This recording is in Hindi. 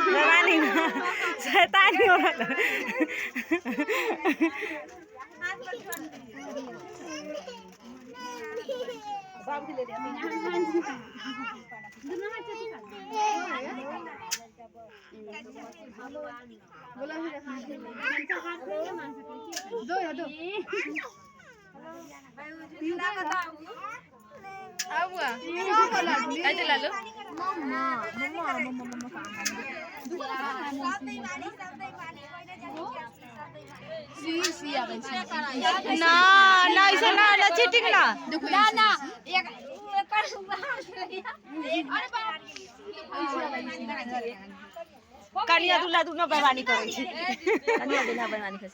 बेईमानी शैतानी औरत ना ना ऐसा ना ना चीटिंग ना ना एक कनिया दूल्हा दोनों बेईमानी करे छी कनिया दूल्हा बेईमानी करे